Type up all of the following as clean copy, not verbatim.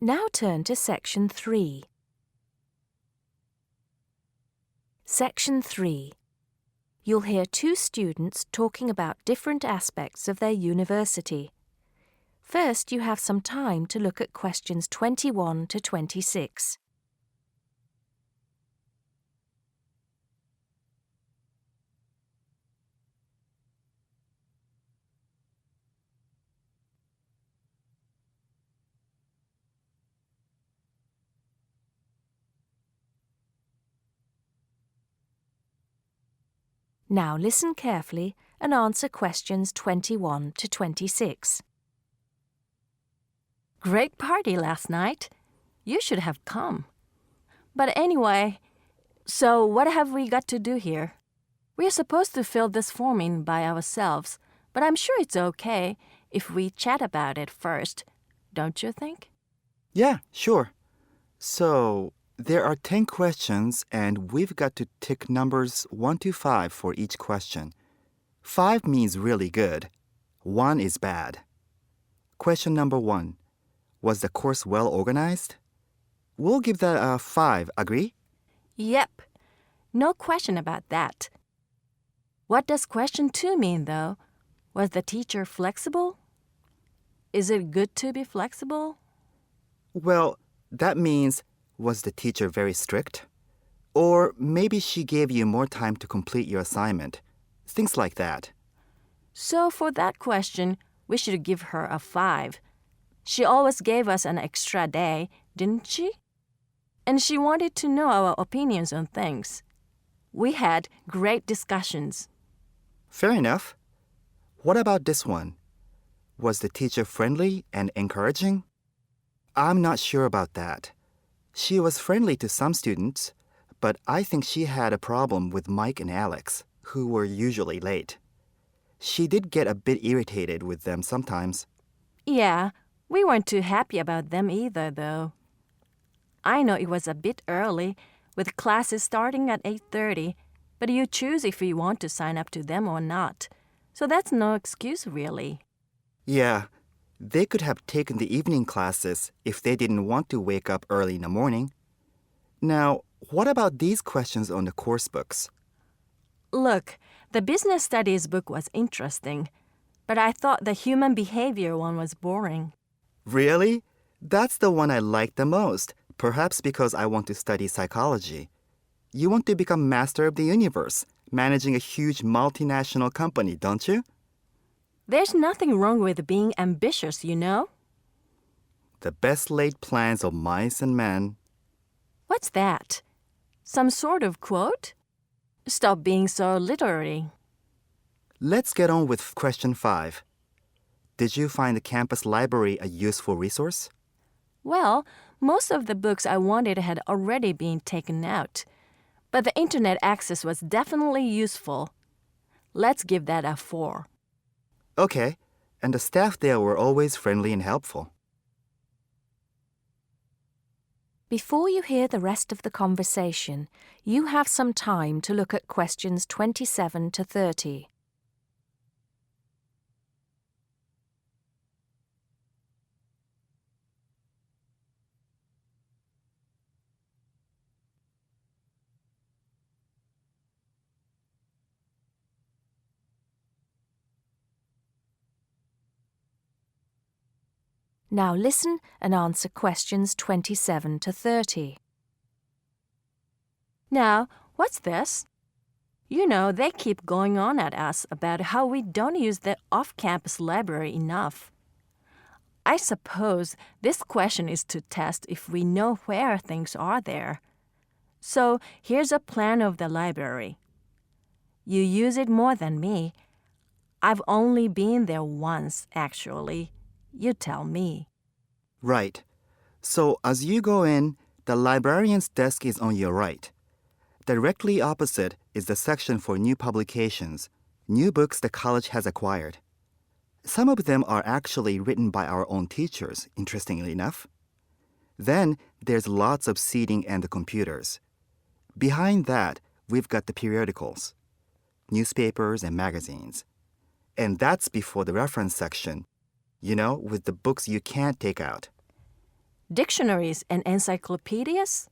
Now turn to Section 3. Section 3. You'll hear two students talking about different aspects of their university. First, you have some time to look at questions 21 to 26. Now listen carefully and answer questions 21 to 26. Great party last night. You should have come. But anyway, so what have we got to do here? We're supposed to fill this form in by ourselves, but I'm sure it's okay if we chat about it first, don't you think? Yeah, sure. So, there are 10 questions and we've got to tick numbers 1 to 5 for each question. 5 means really good. 1 is bad. Question number 1. Was the course well organized? We'll give that a 5, agree? Yep. No question about that. What does question 2 mean, though? Was the teacher flexible? Is it good to be flexible? Well, that means, was the teacher very strict? Or maybe she gave you more time to complete your assignment. Things like that. So for that question, we should give her a 5. She always gave us an extra day, didn't she? And she wanted to know our opinions on things. We had great discussions. Fair enough. What about this one? Was the teacher friendly and encouraging? I'm not sure about that. She was friendly to some students, but I think she had a problem with Mike and Alex, who were usually late. She did get a bit irritated with them sometimes. Yeah, we weren't too happy about them either, though. I know it was a bit early, with classes starting at 8:30, but you choose if you want to sign up to them or not. So that's no excuse, really. Yeah, they could have taken the evening classes if they didn't want to wake up early in the morning. Now, what about these questions on the course books? Look, the business studies book was interesting, but I thought the human behavior one was boring. Really? That's the one I like the most, perhaps because I want to study psychology. You want to become master of the universe, managing a huge multinational company, don't you? There's nothing wrong with being ambitious, you know? The best laid plans of mice and men. What's that? Some sort of quote? Stop being so literary. Let's get on with question 5. Did you find the campus library a useful resource? Well, most of the books I wanted had already been taken out, but the internet access was definitely useful. Let's give that a 4. Okay, and the staff there were always friendly and helpful. Before you hear the rest of the conversation, you have some time to look at questions 27 to 30. Now listen and answer questions 27 to 30. Now, what's this? You know, they keep going on at us about how we don't use the off-campus library enough. I suppose this question is to test if we know where things are there. So here's a plan of the library. You use it more than me. I've only been there once, actually. You tell me. Right. So as you go in, the librarian's desk is on your right. Directly opposite is the section for new publications, new books the college has acquired. Some of them are actually written by our own teachers, interestingly enough. Then there's lots of seating and the computers. Behind that, we've got the periodicals, newspapers and magazines. And that's before the reference section, you know, with the books you can't take out. Dictionaries and encyclopedias?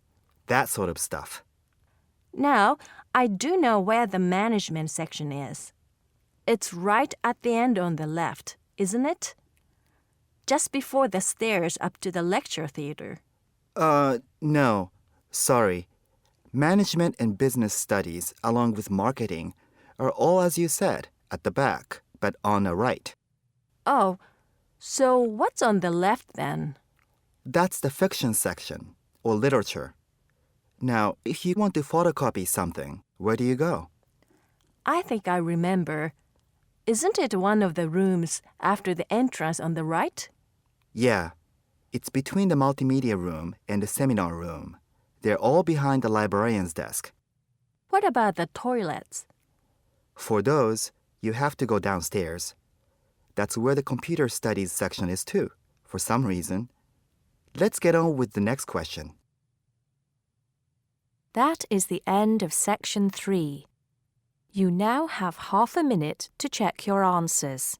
That sort of stuff. Now, I do know where the management section is. It's right at the end on the left, isn't it? Just before the stairs up to the lecture theater. No. Sorry. Management and business studies, along with marketing, are all, as you said, at the back, but on the right. Oh, so what's on the left then? That's the fiction section, or literature. Now, if you want to photocopy something, where do you go? I think I remember. Isn't it one of the rooms after the entrance on the right? Yeah. It's between the multimedia room and the seminar room. They're all behind the librarian's desk. What about the toilets? For those, you have to go downstairs. That's where the computer studies section is too, for some reason. Let's get on with the next question. That is the end of section 3. You now have half a minute to check your answers.